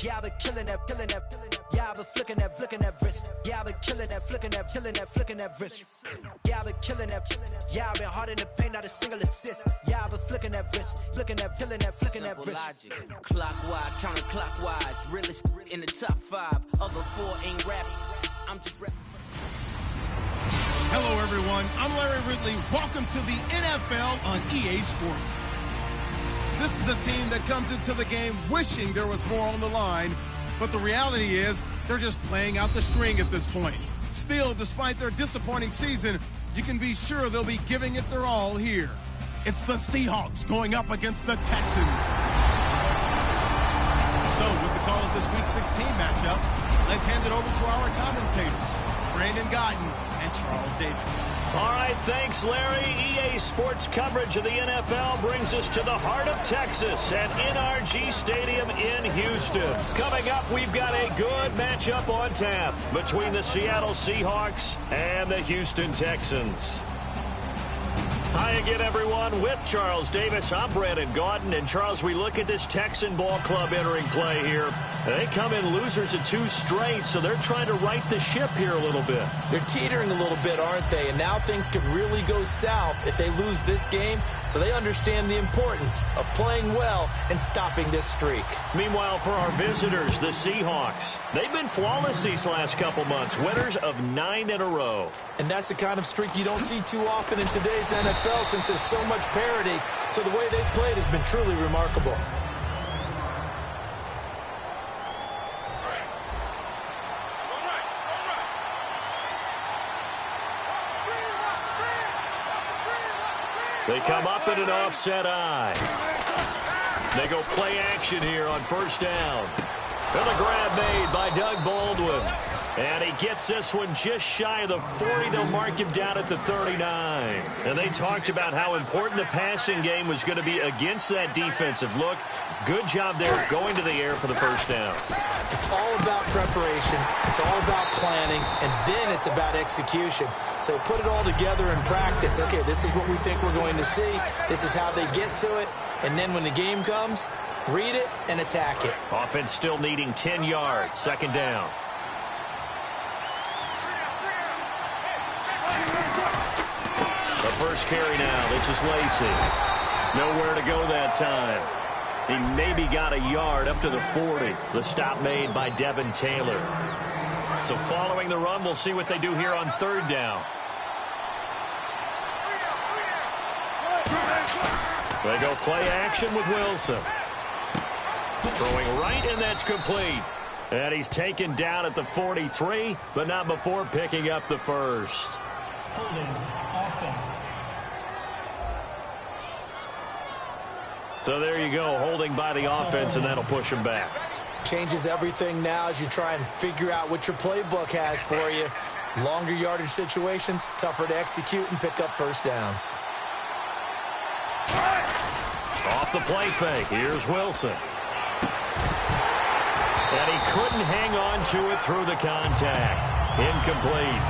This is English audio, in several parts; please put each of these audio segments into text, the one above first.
Yeah, I've been killing that, killing that. Yeah, I've been flicking that wrist. Yeah, I've been killing that, flicking that, flicking that wrist. Yeah, I've been killing that. Yeah, I've been hard in the paint, not a single assist. Yeah, I've been flicking that wrist, flicking that, flicking that wrist. Logic, clockwise, counterclockwise. Realist in the top 5. Other 4 ain't rap. I'm just rap. Hello, everyone. I'm Larry Ridley. Welcome to the NFL on EA Sports. This is a team that comes into the game wishing there was more on the line, but the reality is they're just playing out the string at this point. Still, despite their disappointing season, you can be sure they'll be giving it their all here. It's the Seahawks going up against the Texans. So, with the call of this Week 16 matchup, let's hand it over to our commentators, Brandon Guyton and Charles Davis. All right, thanks, Larry. EA Sports coverage of the NFL brings us to the heart of Texas at NRG Stadium in Houston. Coming up, we've got a good matchup on tap between the Seattle Seahawks and the Houston Texans. Hi again, everyone. With Charles Davis, I'm Brandon Guyton. And, Charles, we look at this Texan ball club entering play here. They come in losers of 2 straight, so they're trying to right the ship here a little bit. They're teetering a little bit, aren't they? And now things could really go south if they lose this game, so they understand the importance of playing well and stopping this streak. Meanwhile, for our visitors, the Seahawks, they've been flawless these last couple months, winners of 9 in a row. And that's the kind of streak you don't see too often in today's NFL since there's so much parity. So the way they've played has been truly remarkable. They come up in an offset eye. They go play action here on first down. And the grab made by Doug Baldwin. And he gets this one just shy of the 40. They'll mark him down at the 39. And they talked about how important the passing game was going to be against that defensive look. Good job there going to the air for the first down. It's all about preparation. It's all about planning. And then it's about execution. So they put it all together in practice. Okay, this is what we think we're going to see. This is how they get to it. And then when the game comes, read it and attack it. Offense still needing 10 yards. Second down. The first carry now. This is Lacy. Nowhere to go that time. He maybe got a yard up to the 40. The stop made by Devin Taylor. So following the run, we'll see what they do here on third down. They go play action with Wilson. Throwing right, and that's complete. And he's taken down at the 43, but not before picking up the first. Holding offense. So there you go, holding by the offense, and that'll push him back. Changes everything now as you try and figure out what your playbook has for you. Longer yardage situations, tougher to execute and pick up first downs. Off the play fake, here's Wilson. And he couldn't hang on to it through the contact. Incomplete.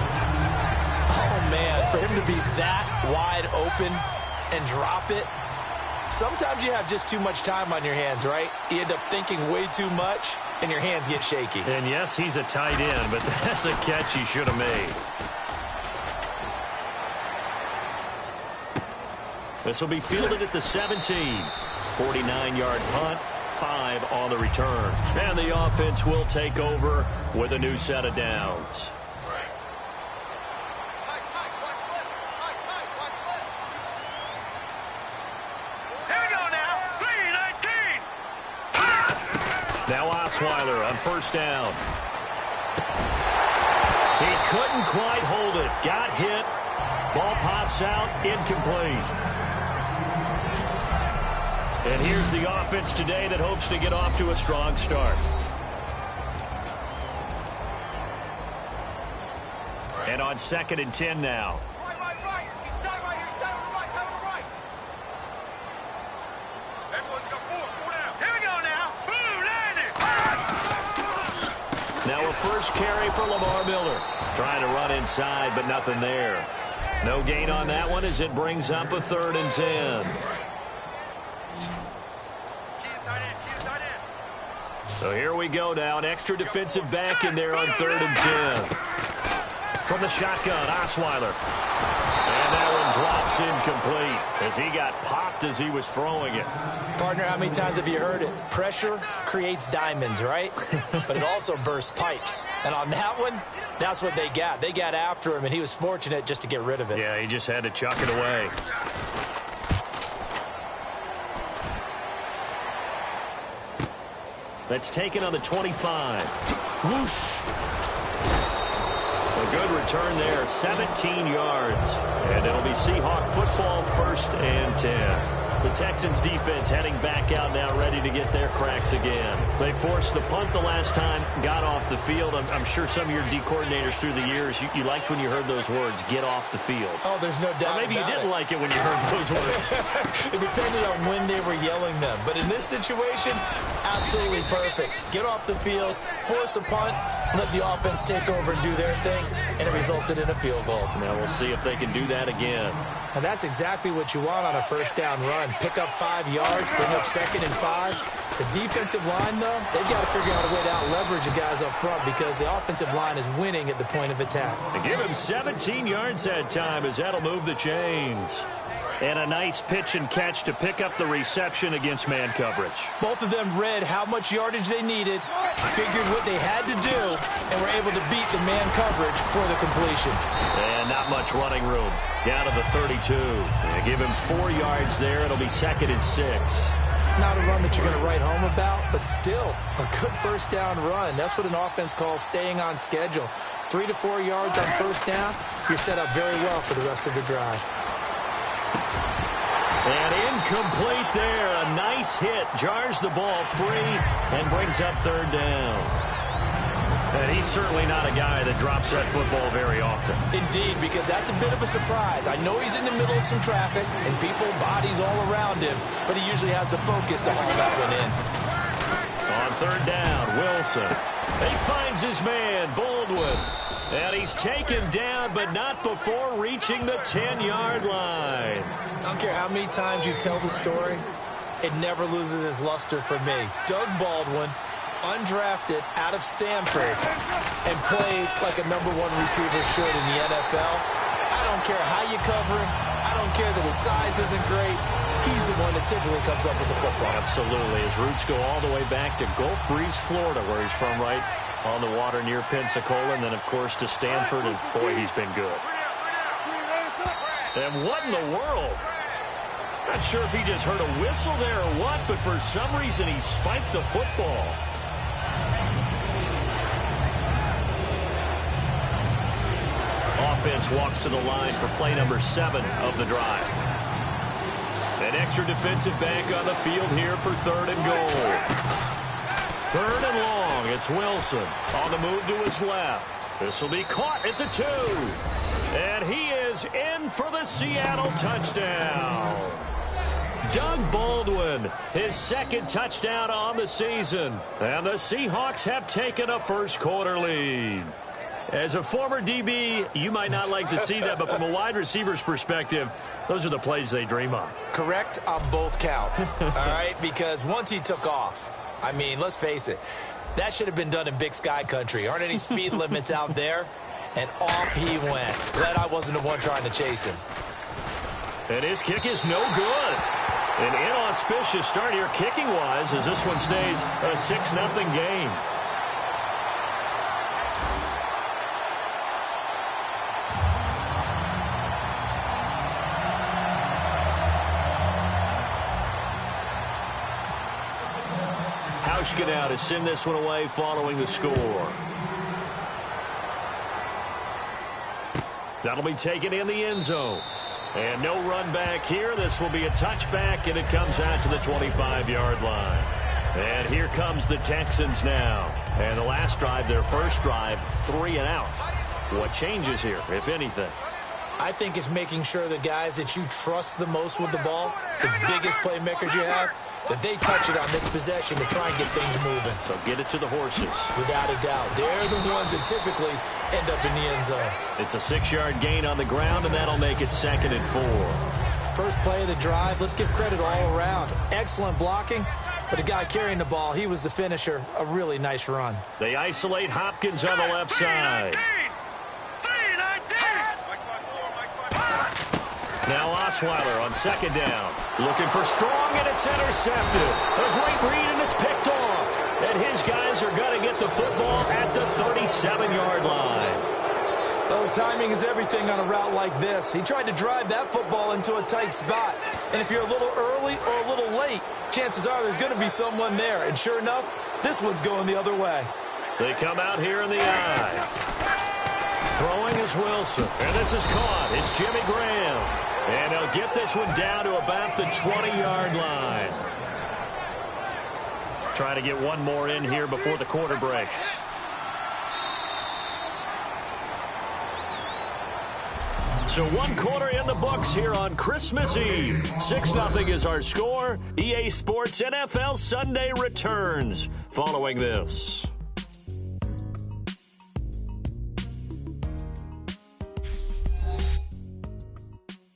Oh, man, for him to be that wide open and drop it. Sometimes you have just too much time on your hands, right? You end up thinking way too much, and your hands get shaky. And, yes, he's a tight end, but that's a catch he should have made. This will be fielded at the 17. 49-yard punt, 5 on the return. And the offense will take over with a new set of downs. Now Osweiler on first down. He couldn't quite hold it. Got hit. Ball pops out. Incomplete. And here's the offense today that hopes to get off to a strong start. And on 2nd and 10 now. Now a first carry for Lamar Miller. Trying to run inside, but nothing there. No gain on that one as it brings up a 3rd and 10. So here we go now. An extra defensive back in there on 3rd and 10. From the shotgun, Osweiler. And that one drops incomplete as he got popped as he was throwing it. Partner, how many times have you heard it? Pressure creates diamonds, right? But it also bursts pipes. And on that one, that's what they got. They got after him, and he was fortunate just to get rid of it. Yeah, he just had to chuck it away. That's taken on the 25. Whoosh. A good return there, 17 yards. And it'll be Seahawk football, 1st and 10. The Texans defense heading back out now, ready to get their cracks again. They forced the punt the last time, got off the field. I'm sure some of your D coordinators through the years, you liked when you heard those words, get off the field. Oh, there's no doubt. Or maybe you didn't like it when you heard those words. It depended on when they were yelling them. But in this situation, absolutely perfect. Get off the field, force a punt, let the offense take over and do their thing, and it resulted in a field goal. Now we'll see if they can do that again. And that's exactly what you want on a 1st down run. Pick up 5 yards, bring up 2nd and 5. The defensive line, though, they've got to figure out a way to out-leverage the guys up front because the offensive line is winning at the point of attack. And give him 17 yards that time as that'll move the chains. And a nice pitch and catch to pick up the reception against man coverage. Both of them read how much yardage they needed, figured what they had to do, and were able to beat the man coverage for the completion. And not much running room. Down to the 32. And give him 4 yards there. It'll be 2nd and 6. Not a run that you're going to write home about, but still a good 1st down run. That's what an offense calls staying on schedule. 3 to 4 yards on 1st down, you're set up very well for the rest of the drive. And incomplete there. A nice hit. Jars the ball free and brings up 3rd down. And he's certainly not a guy that drops that football very often. Indeed, because that's a bit of a surprise. I know he's in the middle of some traffic and people, bodies all around him, but he usually has the focus to haul that one in. On 3rd down, Wilson. He finds his man, Baldwin. And he's taken down, but not before reaching the 10-yard line. I don't care how many times you tell the story, it never loses its luster for me. Doug Baldwin, undrafted out of Stanford, and plays like a #1 receiver should in the NFL. I don't care how you cover him. I don't care that his size isn't great. He's the one that typically comes up with the football. Absolutely. His roots go all the way back to Gulf Breeze, Florida, where he's from, right on the water near Pensacola, and then, of course, to Stanford, and boy, he's been good. And what in the world? Not sure if he just heard a whistle there or what, but for some reason he spiked the football. Offense walks to the line for play number 7 of the drive. An extra defensive back on the field here for 3rd and goal. 3rd and long. It's Wilson on the move to his left. This will be caught at the 2. And he is in for the Seattle touchdown. Doug Baldwin, his 2nd touchdown on the season. And the Seahawks have taken a 1st quarter lead. As a former DB, you might not like to see that, but from a wide receiver's perspective, those are the plays they dream of. Correct on both counts, all right? Because once he took off, I mean, let's face it, that should have been done in Big Sky country. Aren't any speed limits out there? And off he went. Glad I wasn't the one trying to chase him. And his kick is no good. An inauspicious start here kicking-wise as this one stays a 6-0 game. Hauschka to send this one away following the score. That'll be taken in the end zone. And no run back here. This will be a touchback, and it comes out to the 25-yard line. And here comes the Texans now. And the last drive, their first drive, 3 and out. What changes here, if anything? I think it's making sure the guys that you trust the most with the ball, the biggest playmakers you have, that they touch it on this possession to try and get things moving. So get it to the horses. Without a doubt. They're the ones that typically end up in the end zone. It's a 6-yard gain on the ground, and that'll make it 2nd and 4. First play of the drive, let's give credit all around. Excellent blocking, but the guy carrying the ball, he was the finisher. A really nice run. They isolate Hopkins on the left side. Now Osweiler on second down. Looking for Strong, and it's intercepted. A great read, and it's picked off. And his guys are going to get the football at the 37-yard line. Oh, timing is everything on a route like this. He tried to drive that football into a tight spot. And if you're a little early or a little late, chances are there's going to be someone there. And sure enough, this one's going the other way. They come out here in the I. Throwing is Wilson. And this is caught. It's Jimmy Graham. And they'll get this one down to about the 20-yard line. Trying to get one more in here before the quarter breaks. So one quarter in the books here on Christmas Eve. 6-0 is our score. EA Sports NFL Sunday returns following this.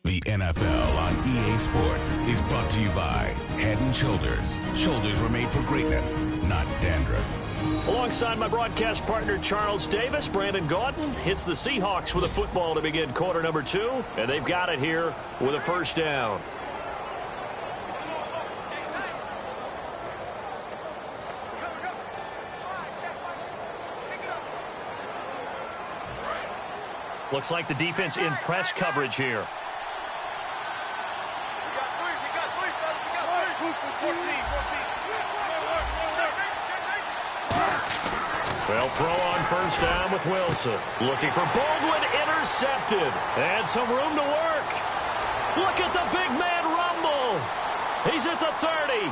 The NFL on EA Sports is brought to you by Head & Shoulders. Shoulders were made for greatness, not dandruff. Alongside my broadcast partner Charles Davis, Brandon Gaudin hits the Seahawks with a football to begin quarter number 2, and they've got it here with a first down. Looks like the defense in press coverage here. They'll throw on first down with Wilson. Looking for Baldwin, intercepted. And some room to work. Look at the big man rumble. He's at the 30.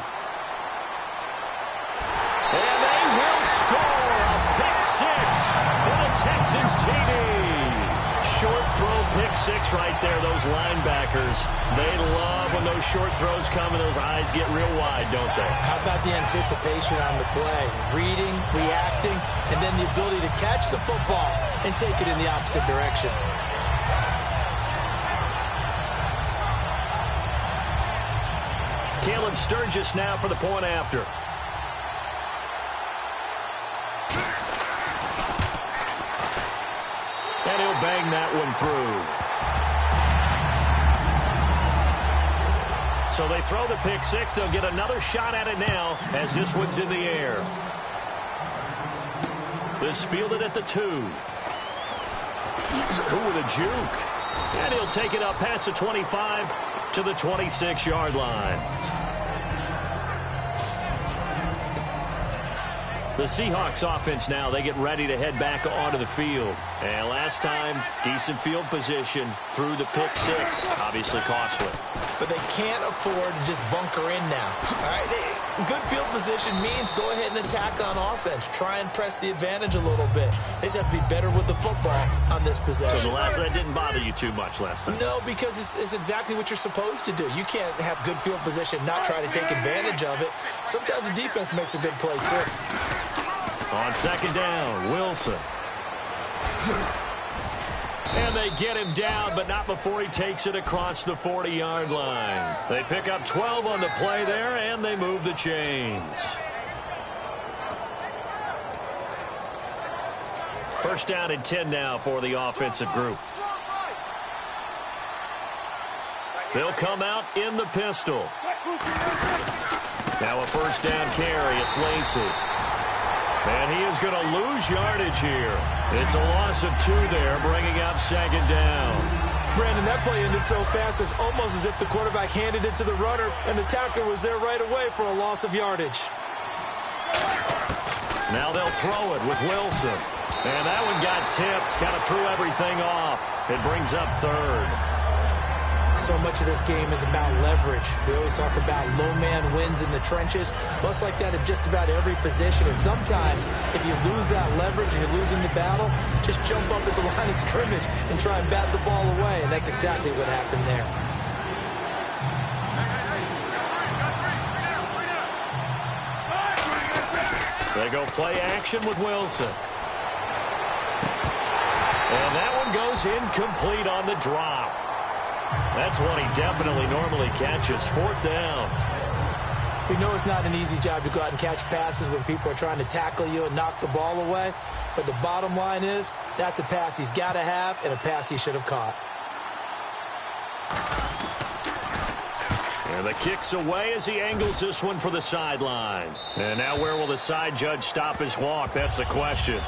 And they will score a pick 6 for the Texans TD. Short throw pick 6 right there. Those linebackers, they love when those short throws come and those eyes get real wide, don't they? How about the anticipation on the play? Reading, reacting, and then the ability to catch the football and take it in the opposite direction. Caleb Sturgis now for the point after. And he'll bang that one through. So they throw the pick 6. They'll get another shot at it now as this one's in the air. This fielded at the 2. Ooh, with a juke. And he'll take it up past the 25 to the 26-yard line. The Seahawks offense now, they get ready to head back onto the field. And last time, decent field position through the pick 6. Obviously costly. But they can't afford to just bunker in now. All right, good field position means go ahead and attack on offense. Try and press the advantage a little bit. They just have to be better with the football on this possession. So that didn't bother you too much last time? No, because it's exactly what you're supposed to do. You can't have good field position, not try to take advantage of it. Sometimes the defense makes a big play, too. On second down, Wilson. And they get him down, but not before he takes it across the 40-yard line. They pick up 12 on the play there, and they move the chains. First down and 10 now for the offensive group. They'll come out in the pistol. Now a first down carry. It's Lacy. And he is going to lose yardage here. It's a loss of 2 there, bringing up second down. Brandon, that play ended so fast, it's almost as if the quarterback handed it to the runner, and the tackler was there right away for a loss of yardage. Now they'll throw it with Wilson. And that one got tipped, kind of threw everything off. It brings up third. So much of this game is about leverage. We always talk about low man wins in the trenches. Well, it's like that at just about every position. And sometimes, if you lose that leverage and you're losing the battle, just jump up at the line of scrimmage and try and bat the ball away. And that's exactly what happened there. They go play action with Wilson. And that one goes incomplete on the drop. That's one he definitely normally catches. Fourth down. We know it's not an easy job to go out and catch passes when people are trying to tackle you and knock the ball away. But the bottom line is, that's a pass he's got to have and a pass he should have caught. And the kick's away as he angles this one for the sideline. And now where will the side judge stop his walk? That's the question.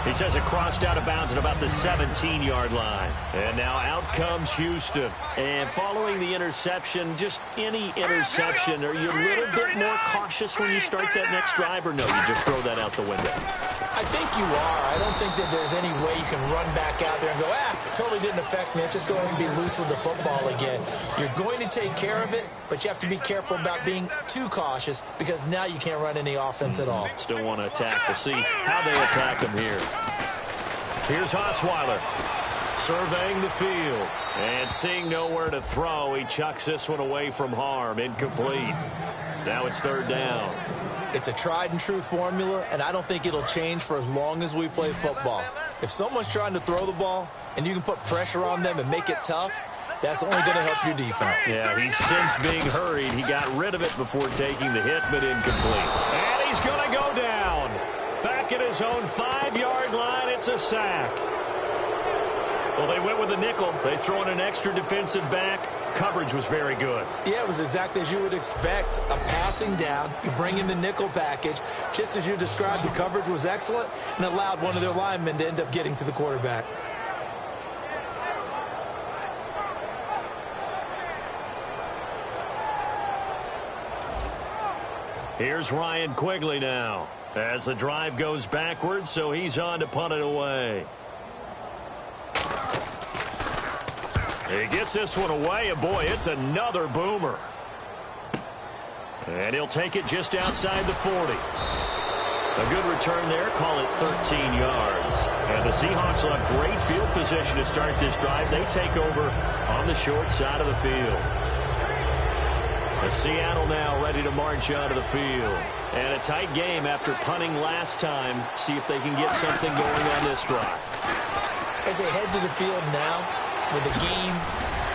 He says it crossed out of bounds at about the 17-yard line. And now out comes Houston. And following the interception, just any interception, are you a little bit more cautious when you start that next drive, or no, you just throw that out the window? I think you are. I don't think that there's any way you can run back out there and go, totally didn't affect me. Let's just go ahead and be loose with the football again. You're going to take care of it, but you have to be careful about being too cautious because now you can't run any offense at all. Still want to attack. We'll see how they attack him here. Here's Osweiler surveying the field and seeing nowhere to throw. He chucks this one away from harm. Incomplete. Now it's third down. It's a tried-and-true formula, and I don't think it'll change for as long as we play football. If someone's trying to throw the ball and you can put pressure on them and make it tough, that's only going to help your defense. Yeah, he's since being hurried. He got rid of it before taking the hit, but incomplete. And he's going to go down. Back at his own 5-yard line, it's a sack. Well, they went with a nickel. They throw in an extra defensive back. Coverage was very good. Yeah, it was exactly as you would expect. A passing down. You bring in the nickel package. Just as you described, the coverage was excellent and allowed one of their linemen to end up getting to the quarterback. Here's Ryan Quigley now as the drive goes backwards, so he's on to punt it away. He gets this one away, and boy, it's another boomer. And he'll take it just outside the 40. A good return there, call it 13 yards. And the Seahawks will have great field position to start this drive. They take over on the short side of the field. The Seattle now ready to march onto the field. And a tight game after punting last time. See if they can get something going on this drive. As they head to the field now, with the game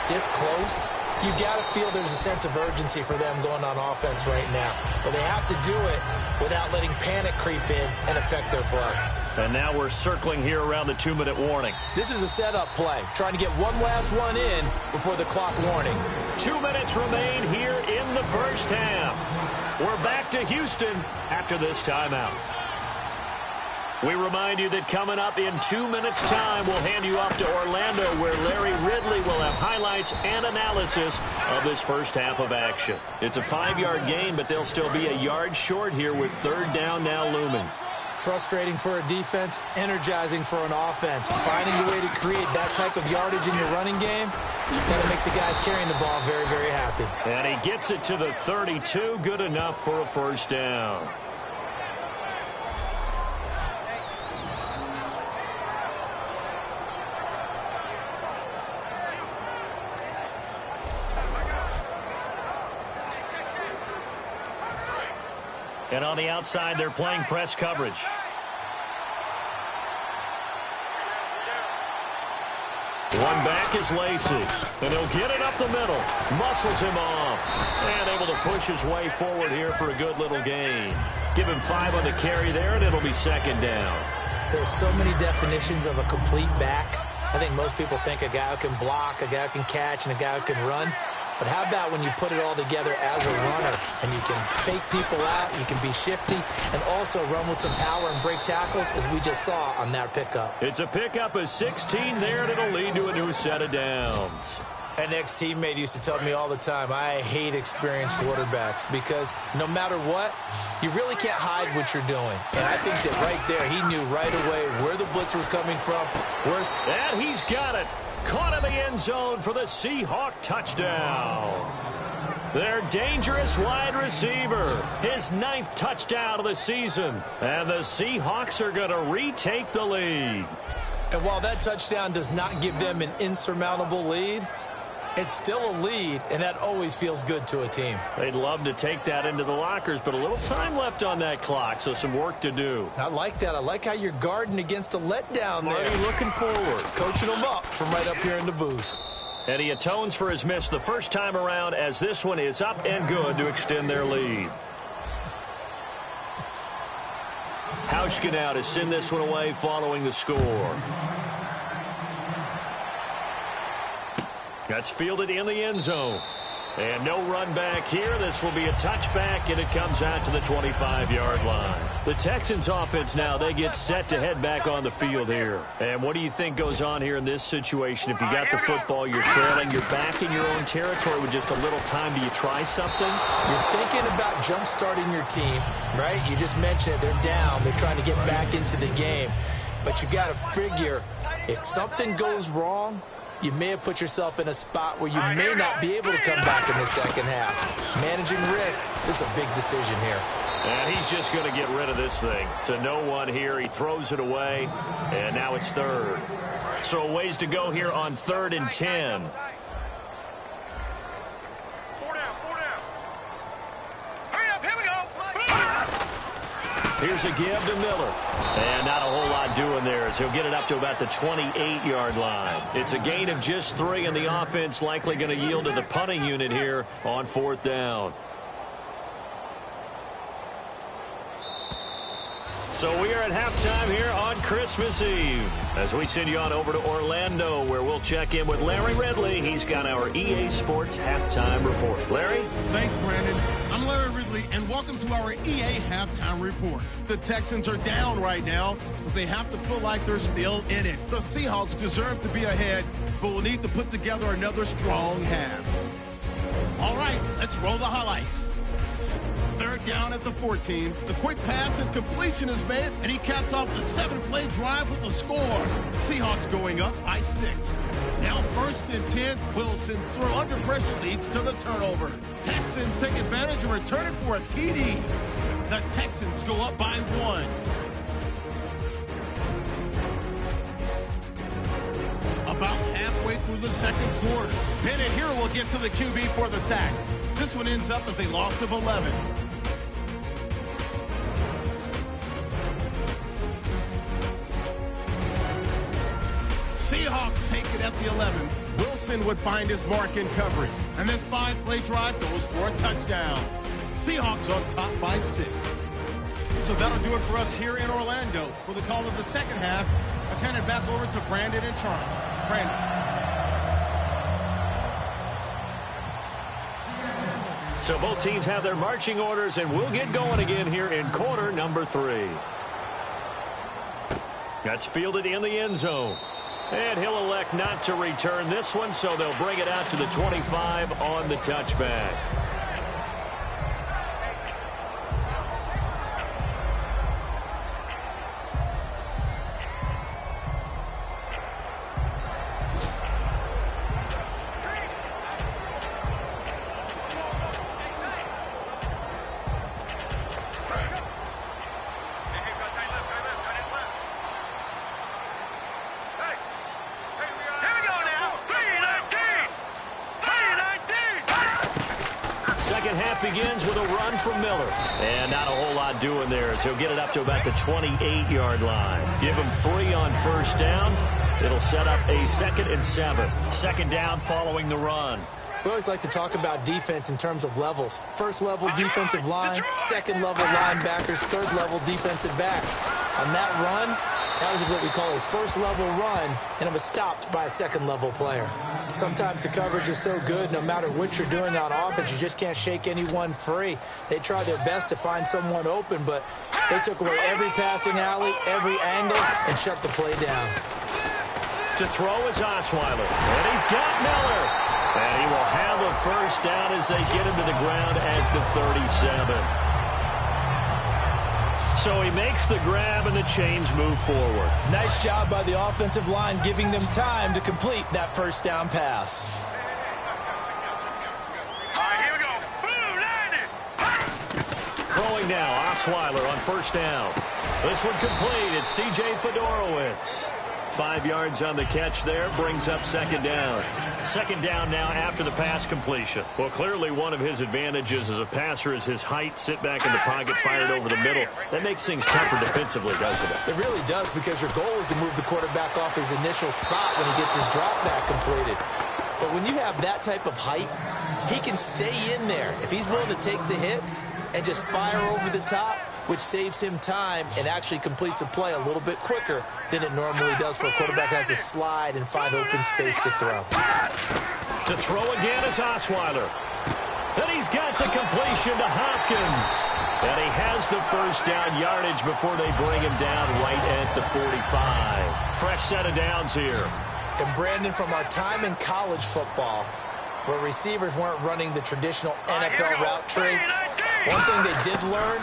this close, you got to feel there's a sense of urgency for them going on offense right now. But they have to do it without letting panic creep in and affect their play. And now we're circling here around the 2-minute warning. This is a setup play, trying to get one last one in before the clock warning. 2 minutes remain here in the first half. We're back to Houston after this timeout. We remind you that coming up in 2 minutes' time, we'll hand you off to Orlando, where Larry Ridley will have highlights and analysis of this first half of action. It's a 5-yard gain, but they'll still be a yard short here with third down now looming. Frustrating for a defense, energizing for an offense. Finding a way to create that type of yardage in your running game, got to make the guys carrying the ball very, very happy. And he gets it to the 32, good enough for a first down. And on the outside, they're playing press coverage. One back is Lacey. And he'll get it up the middle. Muscles him off. And able to push his way forward here for a good little gain. Give him 5 on the carry there, and it'll be second down. There's so many definitions of a complete back. I think most people think a guy who can block, a guy who can catch, and a guy who can run. But how about when you put it all together as a runner and you can fake people out, you can be shifty, and also run with some power and break tackles, as we just saw on that pickup. It's a pickup of 16 there, and it'll lead to a new set of downs. An ex-teammate used to tell me all the time, I hate experienced quarterbacks because no matter what, you really can't hide what you're doing. And I think that right there, he knew right away where the blitz was coming from. And he's got it. Caught in the end zone for the Seahawk touchdown. Their dangerous wide receiver. His 9th touchdown of the season. And the Seahawks are going to retake the lead. And while that touchdown does not give them an insurmountable lead, it's still a lead, and that always feels good to a team. They'd love to take that into the lockers, but a little time left on that clock, so some work to do. I like that. I like how you're guarding against a letdown there. Already looking forward. Coaching them up from right up here in the booth. And he atones for his miss the first time around, as this one is up and good to extend their lead. Hauschka now to send this one away following the score. That's fielded in the end zone. And no run back here. This will be a touchback, and it comes out to the 25-yard line. The Texans offense now, they get set to head back on the field here. And what do you think goes on here in this situation? If you got the football, you're trailing, you're back in your own territory with just a little time. Do you try something? You're thinking about jump-starting your team, right? You just mentioned it. They're down. They're trying to get back into the game. But you got to figure if something goes wrong, you may have put yourself in a spot where you may not be able to come back in the second half. Managing risk, this is a big decision here. And he's just going to get rid of this thing. To no one here. He throws it away, and now it's third. So a ways to go here on 3rd and 10. Here's a give to Miller. And not a whole lot doing there as he'll get it up to about the 28-yard line. It's a gain of just 3, and the offense likely going to yield to the punting unit here on 4th down. So we are at halftime here on Christmas Eve as we send you on over to Orlando, where we'll check in with Larry Ridley. He's got our EA Sports halftime report. Larry? Thanks, Brandon. I'm Larry Ridley, and welcome to our EA halftime report. The Texans are down right now, but they have to feel like they're still in it. The Seahawks deserve to be ahead, but will need to put together another strong half. All right, let's roll the highlights. 3rd down at the 14. The quick pass and completion is made, and he caps off the 7-play drive with the score. Seahawks going up by 6. Now 1st and 10. Wilson's throw under pressure leads to the turnover. Texans take advantage and return it for a TD. The Texans go up by 1. About halfway through the 2nd quarter. Bennett here will get to the QB for the sack. This one ends up as a loss of 11. Seahawks take it at the 11. Wilson would find his mark in coverage. And this 5-play drive goes for a touchdown. Seahawks on top by 6. So that'll do it for us here in Orlando. For the call of the second half, let's hand it back over to Brandon and Charles. Brandon. So both teams have their marching orders, and we'll get going again here in quarter number 3. That's fielded in the end zone. And he'll elect not to return this one, so they'll bring it out to the 25 on the touchback. Begins with a run from Miller. And not a whole lot doing there as he'll get it up to about the 28-yard line. Give him 3 on 1st down. It'll set up a 2nd and 7. 2nd down following the run. We always like to talk about defense in terms of levels. 1st level defensive line, 2nd level linebackers, 3rd level defensive backs. On that run, that was what we call a 1st level run, and it was stopped by a 2nd level player. Sometimes the coverage is so good, no matter what you're doing on offense, you just can't shake anyone free. They try their best to find someone open, but they took away every passing alley, every angle, and shut the play down. To throw is Osweiler, and he's got Miller. And he will have a 1st down as they get him to the ground at the 37. So he makes the grab and the chains move forward. Nice job by the offensive line giving them time to complete that 1st down pass. All right, here we go. Boom, Throwing now, Osweiler on 1st down. This one complete. It's C.J. Fedorowicz. 5 yards on the catch there, brings up 2nd down. 2nd down now after the pass completion. Well, clearly one of his advantages as a passer is his height. Sit back in the pocket, fired over the middle. That makes things tougher defensively, doesn't it? It really does, because your goal is to move the quarterback off his initial spot when he gets his drop back completed. But when you have that type of height, he can stay in there. If he's willing to take the hits and just fire over the top, which saves him time and actually completes a play a little bit quicker than it normally does for a quarterback who has to slide and find open space to throw. To throw again is Osweiler. And he's got the completion to Hopkins. And he has the first down yardage before they bring him down right at the 45. Fresh set of downs here. And Brandon, from our time in college football, where receivers weren't running the traditional NFL route tree, one thing they did learn,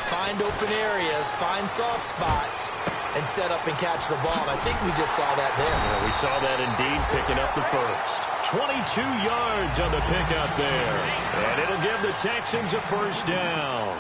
find open areas, find soft spots, and set up and catch the ball. And I think we just saw that there. Yeah, we saw that indeed, picking up the first. 22 yards on the pickup there. And it'll give the Texans a first down.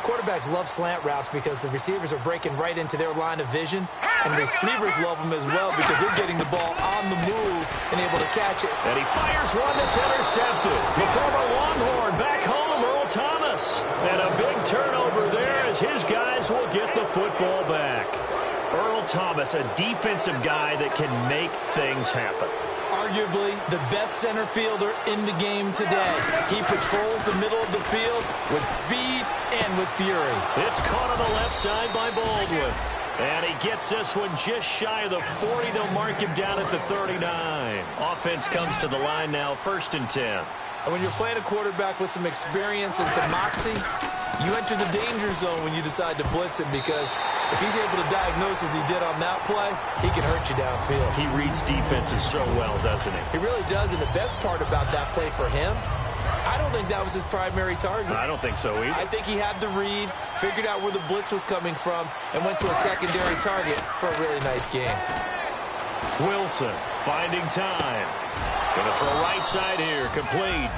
Quarterbacks love slant routes because the receivers are breaking right into their line of vision, and receivers love them as well because they're getting the ball on the move and able to catch it. And he fires one that's intercepted. The former Longhorn back home, Earl Thomas. And a big turnover there as his guys will get the football back. Earl Thomas, a defensive guy that can make things happen. Arguably the best center fielder in the game today. He patrols the middle of the field with speed and with fury. It's caught on the left side by Baldwin. And he gets this one just shy of the 40. They'll mark him down at the 39. Offense comes to the line now, 1st and 10. And when you're playing a quarterback with some experience and some moxie, you enter the danger zone when you decide to blitz him, because if he's able to diagnose as he did on that play, he can hurt you downfield. He reads defenses so well, doesn't he? He really does, and the best part about that play for him, I don't think that was his primary target. I don't think so either. I think he had the read, figured out where the blitz was coming from, and went to a secondary target for a really nice game. Wilson finding time. Gonna throw right side here, complete.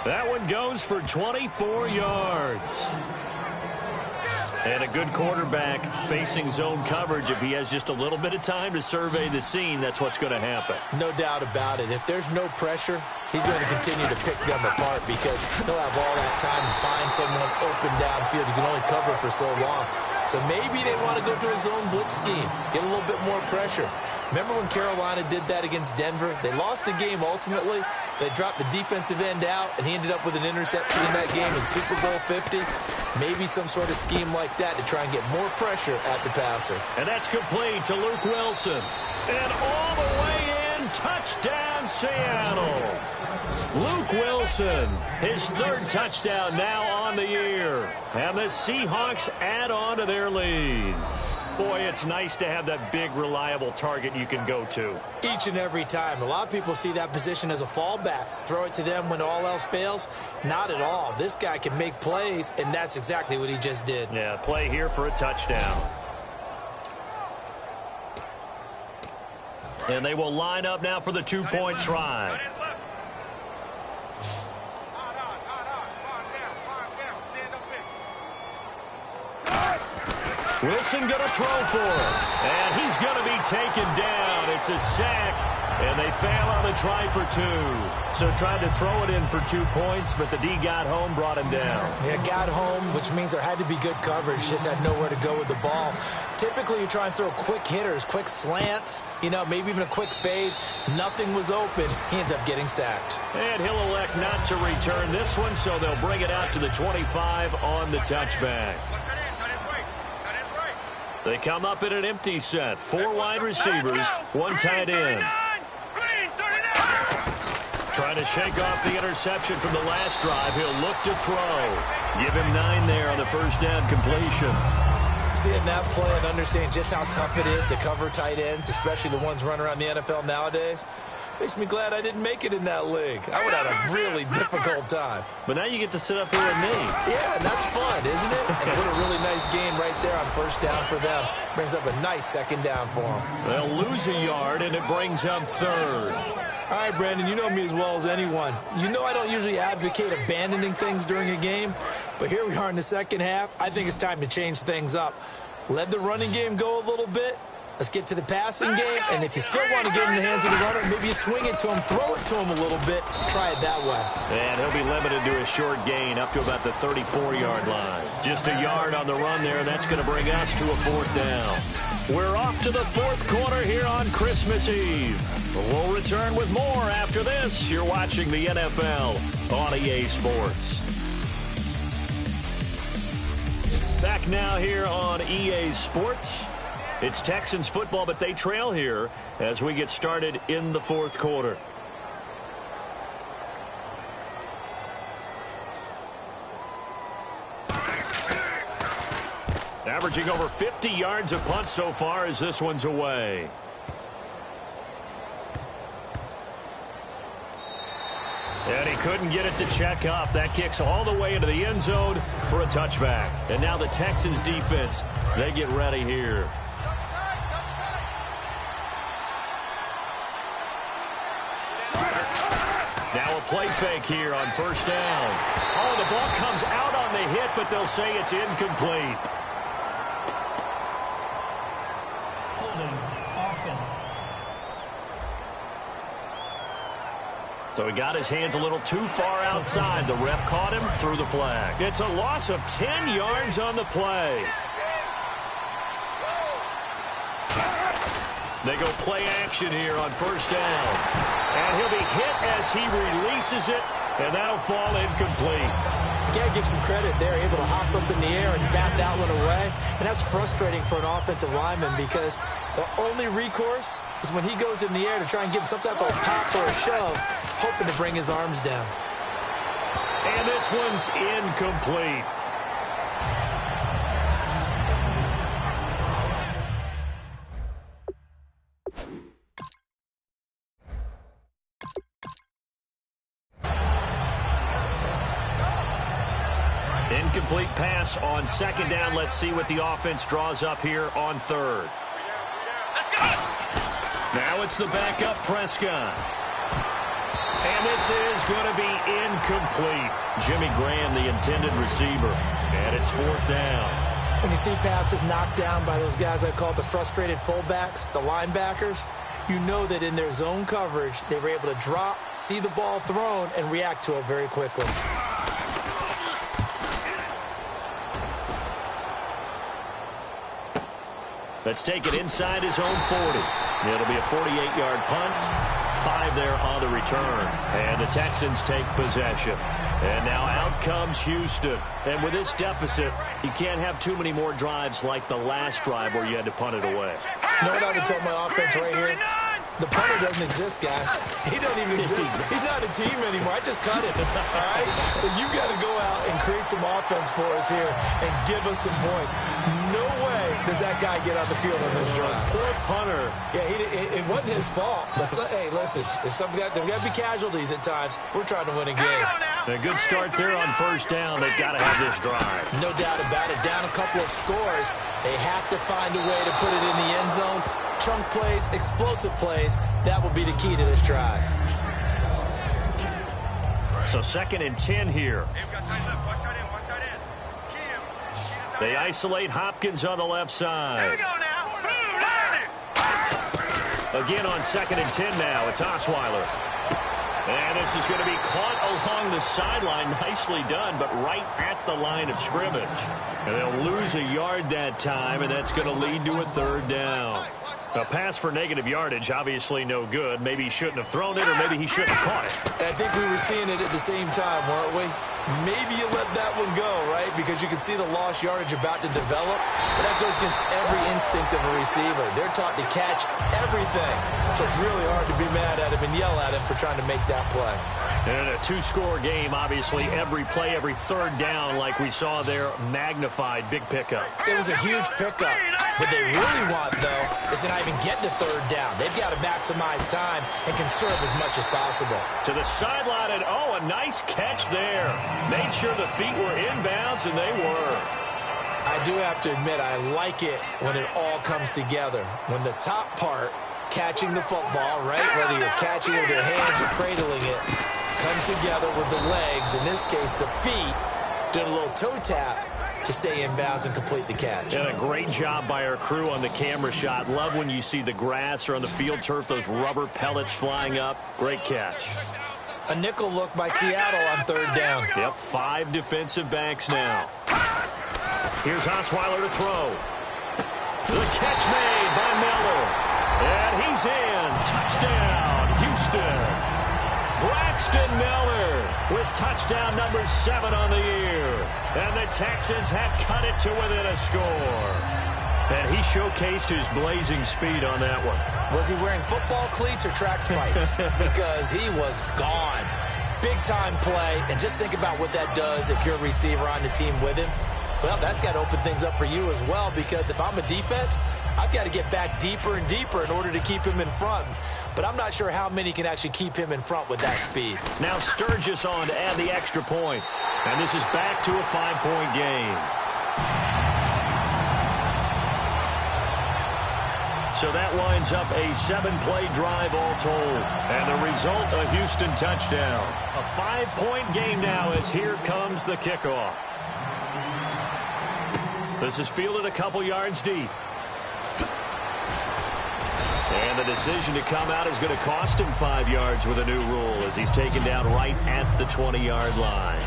That one goes for 24 yards. And a good quarterback facing zone coverage. If he has just a little bit of time to survey the scene, that's what's going to happen. No doubt about it. If there's no pressure, he's going to continue to pick them apart because he'll have all that time to find someone open downfield. You can only cover for so long. So maybe they want to go to a zone blitz scheme, get a little bit more pressure. Remember when Carolina did that against Denver? They lost the game ultimately. They dropped the defensive end out, and he ended up with an interception in that game in Super Bowl 50. Maybe some sort of scheme like that to try and get more pressure at the passer. And that's complete to Luke Wilson. And all the way in, touchdown Seattle. Luke Wilson, his 3rd touchdown now on the year. And the Seahawks add on to their lead. Boy, it's nice to have that big, reliable target you can go to. Each and every time. A lot of people see that position as a fallback. Throw it to them when all else fails. Not at all. This guy can make plays, and that's exactly what he just did. Yeah, play here for a touchdown. And they will line up now for the 2-point try. Wilson going to throw for it. And he's going to be taken down. It's a sack. And they fail on the try for 2. So tried to throw it in for 2 points, but the D got home, brought him down. Yeah, got home, which means there had to be good coverage. Just had nowhere to go with the ball. Typically, you try and throw quick hitters, quick slants, maybe even a quick fade. Nothing was open. He ends up getting sacked. And he'll elect not to return this one, so they'll bring it out to the 25 on the touchback. They come up in an empty set. 4 wide receivers, 1 tight end. Trying to shake off the interception from the last drive. He'll look to throw. Give him 9 there on the first down completion. Seeing that play and understanding just how tough it is to cover tight ends, especially the ones running around the NFL nowadays, makes me glad I didn't make it in that league. I would have a really difficult time. But now you get to sit up here with me. Yeah, and that's fun, isn't it? And what a really nice game right there on first down for them. Brings up a nice second down for them. They'll lose a yard, and it brings up 3rd. All right, Brandon, you know me as well as anyone. You know I don't usually advocate abandoning things during a game, but here we are in the second half. I think it's time to change things up. Let the running game go a little bit. Let's get to the passing game, and if you still want to get in the hands of the runner, maybe you swing it to him, throw it to him a little bit, try it that way. And he'll be limited to a short gain up to about the 34-yard line. Just a yard on the run there, and that's going to bring us to a 4th down. We're off to the 4th quarter here on Christmas Eve. We'll return with more after this. You're watching the NFL on EA Sports. Back now here on EA Sports. It's Texans football, but they trail here as we get started in the fourth quarter. Averaging over 50 yards a punt so far as this one's away. And he couldn't get it to check up. That kicks all the way into the end zone for a touchback. And now the Texans defense, they get ready here. Now a play fake here on first down. Oh, the ball comes out on the hit, but they'll say it's incomplete. Holding offense. So he got his hands a little too far outside. The ref caught him, threw the flag. It's a loss of 10 yards on the play. They go play action here on first down. And he'll be hit as he releases it, and that'll fall incomplete. You got to give some credit there, able to hop up in the air and bat that one away. And that's frustrating for an offensive lineman because the only recourse is when he goes in the air to try and give him some type of a pop or a shove, hoping to bring his arms down. And this one's incomplete. Incomplete pass on second down. Let's see what the offense draws up here on third. Now it's the backup Prescott. And this is going to be incomplete. Jimmy Graham, the intended receiver. And it's fourth down. When you see passes knocked down by those guys I call the frustrated fullbacks, the linebackers, you know that in their zone coverage, they were able to drop, see the ball thrown, and react to it very quickly. Let's take it inside his own 40. It'll be a 48-yard punt. 5 there on the return. And the Texans take possession. And now out comes Houston. And with this deficit, you can't have too many more drives like the last drive where you had to punt it away. You know what I would tell my offense right here? The punter doesn't exist, guys. He doesn't even exist. He's not a team anymore. I just cut it, all right? So you've got to go out and create some offense for us here and give us some points. No way does that guy get on the field on this drive. Poor punter. Yeah, it wasn't his fault. But hey, listen, there's got to be casualties at times. We're trying to win a game. A good start there on first down. They've got to have this drive. No doubt about it. Down a couple of scores. They have to find a way to put it in the end zone. Chunk plays, explosive plays, that will be the key to this drive. So 2nd and 10 here. They isolate Hopkins on the left side. Again on 2nd and 10 now. It's Osweiler. And this is going to be caught along the sideline. Nicely done, but right at the line of scrimmage. And they'll lose a yard that time, and that's going to lead to a 3rd down. A pass for negative yardage, obviously no good. Maybe he shouldn't have thrown it, or maybe he shouldn't have caught it. I think we were seeing it at the same time, weren't we? Maybe you let that one go, right? Because you can see the lost yardage about to develop. But that goes against every instinct of a receiver. They're taught to catch everything. So it's really hard to be mad at him and yell at him for trying to make that play. And a 2-score game, obviously, every play, every 3rd down, like we saw there, magnified, big pickup. It was a huge pickup. What they really want, though, is to not even get to 3rd down. They've got to maximize time and conserve as much as possible. To the sideline, and oh, a nice catch there. Made sure the feet were inbounds, and they were. I do have to admit, I like it when it all comes together. When the top part, catching the football, right, whether you're catching it with your hands or cradling it, comes together with the legs, in this case the feet, doing a little toe tap to stay in bounds and complete the catch. And a great job by our crew on the camera shot. Love when you see the grass or on the field turf, those rubber pellets flying up. Great catch. A nickel look by Seattle on 3rd down. Yep, 5 defensive backs now. Here's Osweiler to throw. The catch made by Miller. And he's in. Touchdown, Houston. Braxton Miller with touchdown number 7 on the year. And the Texans have cut it to within a score. And he showcased his blazing speed on that one. Was he wearing football cleats or track spikes? Because he was gone. Big-time play, and just think about what that does if you're a receiver on the team with him. Well, that's got to open things up for you as well, because if I'm a defense, I've got to get back deeper and deeper in order to keep him in front. But I'm not sure how many can actually keep him in front with that speed. Now Sturgis on to add the extra point. And this is back to a 5-point game. So that winds up a 7-play drive all told. And the result, a Houston touchdown. A 5-point game now as here comes the kickoff. This is fielded a couple yards deep. And the decision to come out is going to cost him 5 yards with a new rule as he's taken down right at the 20-yard line.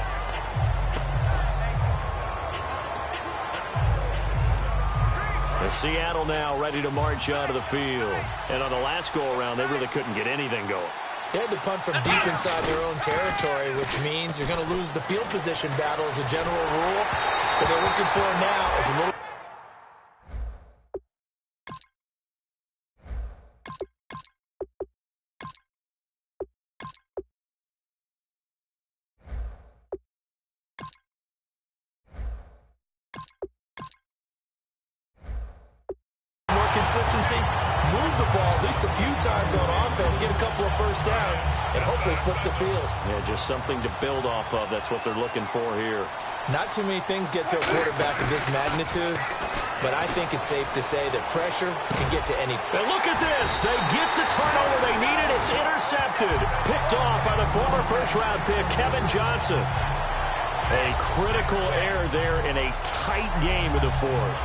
Seattle now ready to march out of the field. And on the last go-around, they really couldn't get anything going. They had to punt from deep inside their own territory, which means you're going to lose the field position battle as a general rule. What they're looking for now is a little... consistency, move the ball at least a few times on offense, get a couple of first downs, and hopefully flip the field. Yeah, just something to build off of. That's what they're looking for here. Not too many things get to a quarterback of this magnitude, but I think it's safe to say that pressure can get to any. And look at this. They get the turnover they needed. It's intercepted. Picked off by the former first-round pick, Kevin Johnson. A critical error there in a tight game of the fourth.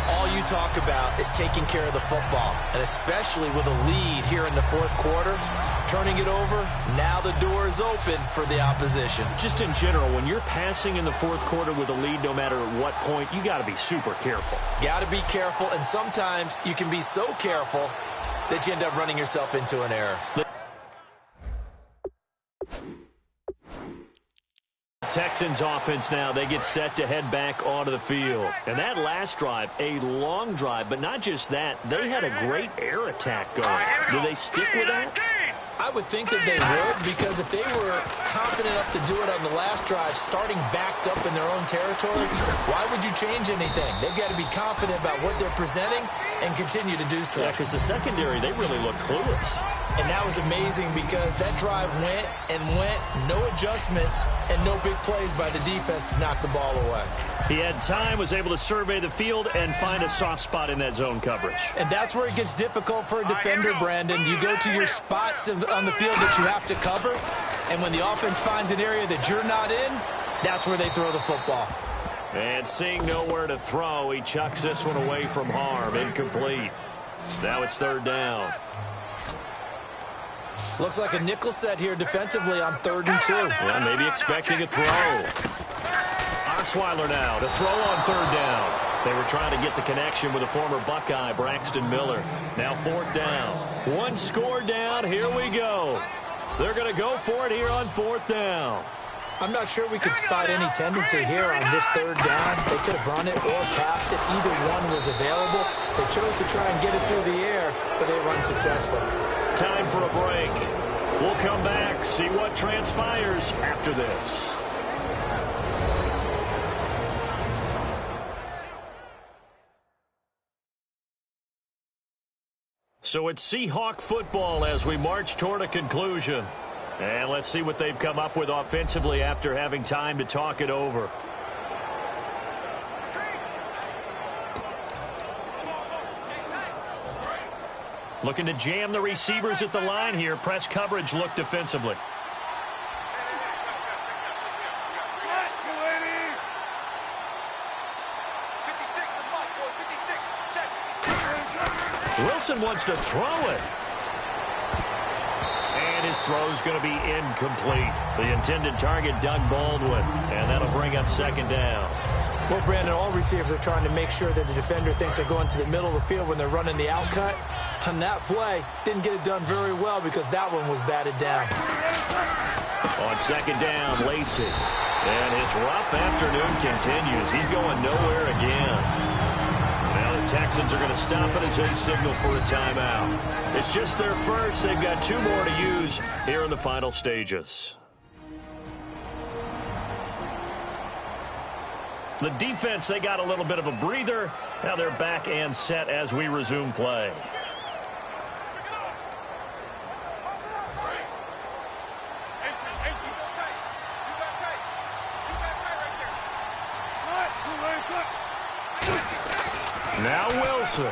All you talk about is taking care of the football, and especially with a lead here in the fourth quarter, turning it over, now the door is open for the opposition. Just in general, when you're passing in the fourth quarter with a lead, no matter at what point, you got to be super careful. Got to be careful, and sometimes you can be so careful that you end up running yourself into an error. Texans offense now, they get set to head back onto the field. And that last drive, a long drive, but not just that, they had a great air attack going. Do they stick with that? I would think that they would, because if they were confident enough to do it on the last drive, starting backed up in their own territory, why would you change anything? They've got to be confident about what they're presenting and continue to do so. Yeah, because the secondary, they really look clueless. And that was amazing because that drive went and went, no adjustments, and no big plays by the defense to knock the ball away. He had time, was able to survey the field and find a soft spot in that zone coverage. And that's where it gets difficult for a defender, Brandon. You go to your spots on the field that you have to cover, and when the offense finds an area that you're not in, that's where they throw the football. And seeing nowhere to throw, he chucks this one away from harm. Incomplete. Now it's third down. Looks like a nickel set here defensively on 3rd and 2. Yeah, maybe expecting a throw. Osweiler now to throw on 3rd down. They were trying to get the connection with a former Buckeye, Braxton Miller. Now 4th down. One score down. Here we go. They're going to go for it here on 4th down. I'm not sure we could spot any tendency here on this 3rd down. They could have run it or passed it. Either one was available. They chose to try and get it through the air, but they were unsuccessful. Time for a break. We'll come back, see what transpires after this. So it's Seahawk football as we march toward a conclusion. And let's see what they've come up with offensively after having time to talk it over. Looking to jam the receivers at the line here. Press coverage look defensively. Wilson wants to throw it. And his throw's going to be incomplete. The intended target, Doug Baldwin. And that'll bring up 2nd down. Well, Brandon, all receivers are trying to make sure that the defender thinks they're going to the middle of the field when they're running the out cut. On that play, didn't get it done very well because that one was batted down. On second down, Lacey. And his rough afternoon continues. He's going nowhere again. Now the Texans are going to stop it as they signal for a timeout. It's just their first. They've got 2 more to use here in the final stages. The defense, they got a little bit of a breather. Now they're back and set as we resume play. Now Wilson.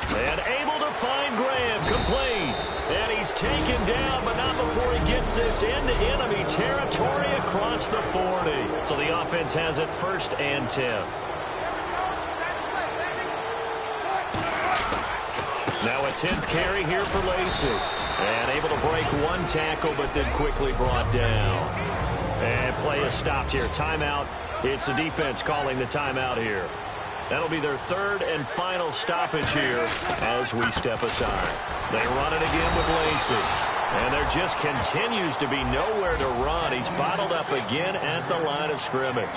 And able to find Graham. Complete. And he's taken down, but not before he gets this into enemy territory across the 40. So the offense has it 1st and 10. Now a 10th carry here for Lacey. And able to break 1 tackle, but then quickly brought down. And play is stopped here. Timeout. It's the defense calling the timeout here. That'll be their 3rd and final stoppage here as we step aside. They run it again with Lacey. And there just continues to be nowhere to run. He's bottled up again at the line of scrimmage.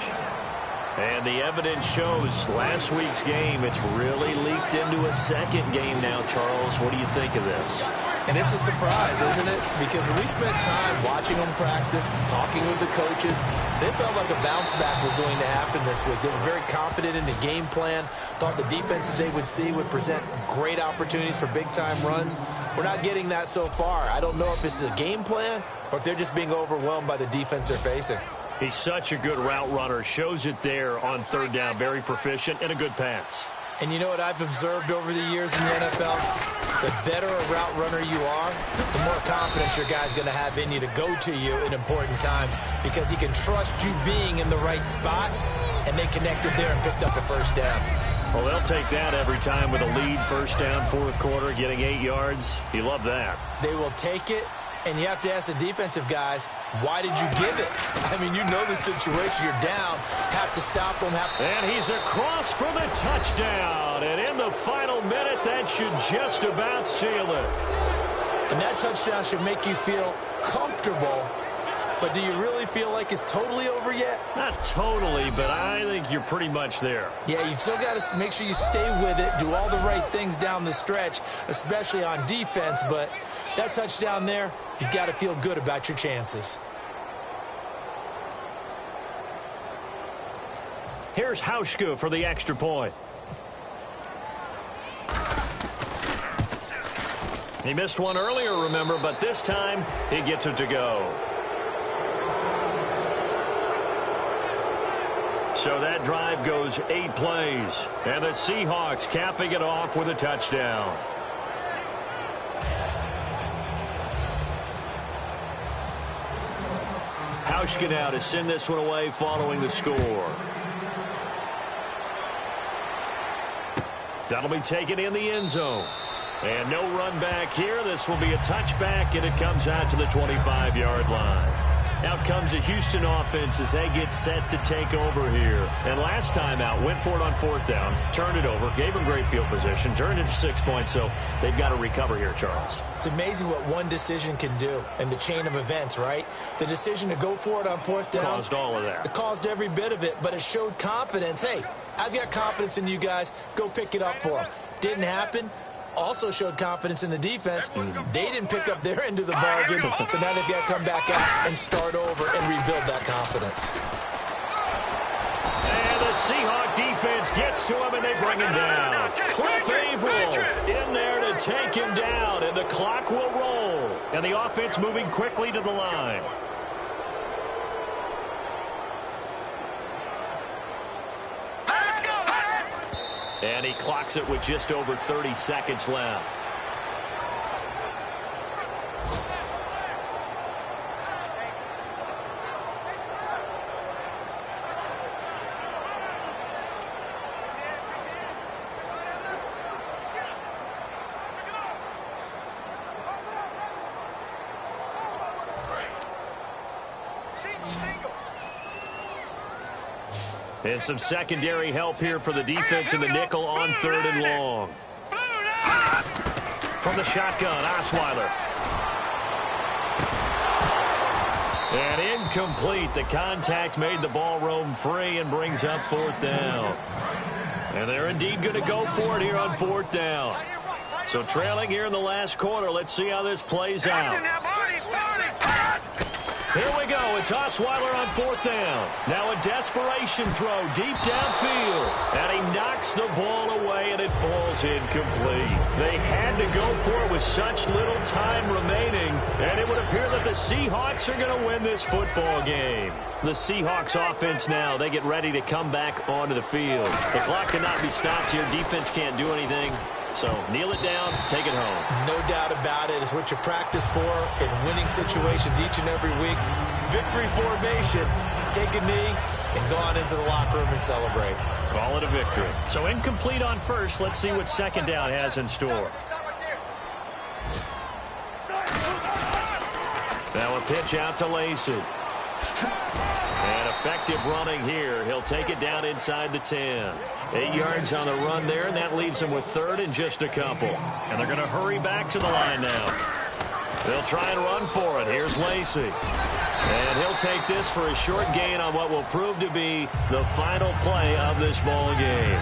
And the evidence shows last week's game, it's really leaked into a second game now, Charles. What do you think of this? And it's a surprise, isn't it? Because when we spent time watching them practice, talking with the coaches, they felt like a bounce back was going to happen this week. They were very confident in the game plan, thought the defenses they would see would present great opportunities for big-time runs. We're not getting that so far. I don't know if this is a game plan or if they're just being overwhelmed by the defense they're facing. He's such a good route runner. Shows it there on 3rd down. Very proficient and a good pass. And you know what I've observed over the years in the NFL? The better a route runner you are, the more confidence your guy's going to have in you to go to you in important times because he can trust you being in the right spot, and they connected there and picked up a 1st down. Well, they'll take that every time with a lead. 1st down, 4th quarter, getting 8 yards. You love that. They will take it. And you have to ask the defensive guys, why did you give it? I mean, you know the situation. You're down. Have to stop them. And he's across for the touchdown. And in the final minute, that should just about seal it. And that touchdown should make you feel comfortable. But do you really feel like it's totally over yet? Not totally, but I think you're pretty much there. Yeah, you've still got to make sure you stay with it, do all the right things down the stretch, especially on defense. But that touchdown there, you've got to feel good about your chances. Here's Hauschka for the extra point. He missed one earlier, remember, but this time he gets it to go. So that drive goes 8 plays. And the Seahawks capping it off with a touchdown. Hauschka now to send this one away following the score. That'll be taken in the end zone. And no run back here. This will be a touchback, and it comes out to the 25-yard line. Out comes the Houston offense as they get set to take over here. And last time out, went for it on 4th down, turned it over, gave them great field position, turned it to 6 points, so they've got to recover here, Charles. It's amazing what one decision can do in the chain of events, right? The decision to go for it on 4th down. Caused all of that. It caused every bit of it, but it showed confidence. Hey, I've got confidence in you guys. Go pick it up for them. Didn't happen. Also showed confidence in the defense. They didn't pick up their end of the bargain, so now they've got to come back out and start over and rebuild that confidence. And the Seahawk defense gets to him, and they bring him down. Cliff Averill in there to take him down, and the clock will roll. And the offense moving quickly to the line. And he clocks it with just over 30 seconds left. And some secondary help here for the defense in the nickel on 3rd and long. From the shotgun, Osweiler. And incomplete. The contact made the ball roam free and brings up 4th down. And they're indeed going to go for it here on 4th down. So trailing here in the last quarter. Let's see how this plays out. Here we go. It's Osweiler on 4th down. Now a desperation throw deep downfield. And he knocks the ball away, and it falls incomplete. They had to go for it with such little time remaining, and it would appear that the Seahawks are going to win this football game. The Seahawks offense now, they get ready to come back onto the field. The clock cannot be stopped here. Defense can't do anything. So kneel it down, take it home. No doubt about it. It's what you practice for in winning situations each and every week. Victory formation. Take a knee and go on into the locker room and celebrate. Call it a victory. So incomplete on first. Let's see what 2nd down has in store. Now a pitch out to Lacey. And effective running here. He'll take it down inside the 10. 8 yards on the run there, and that leaves them with 3rd and just a couple. And they're going to hurry back to the line now. They'll try and run for it. Here's Lacey. And he'll take this for a short gain on what will prove to be the final play of this ball game.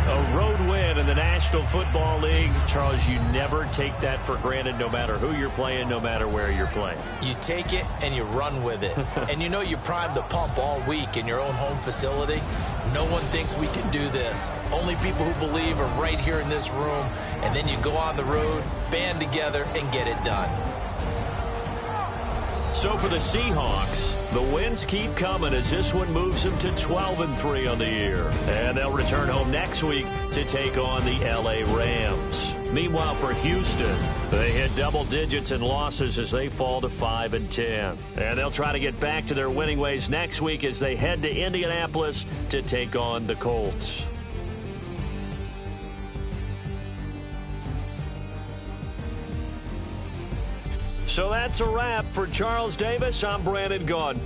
A road win in the National Football League. Charles, you never take that for granted no matter who you're playing, no matter where you're playing. You take it and you run with it. And you know you primed the pump all week in your own home facility. No one thinks we can do this. Only people who believe are right here in this room. And then you go on the road, band together, and get it done. So for the Seahawks, the wins keep coming as this one moves them to 12-3 on the year. And they'll return home next week to take on the L.A. Rams. Meanwhile, for Houston, they hit double digits in losses as they fall to 5-10. And they'll try to get back to their winning ways next week as they head to Indianapolis to take on the Colts. So that's a wrap. For Charles Davis, I'm Brandon Gaudin.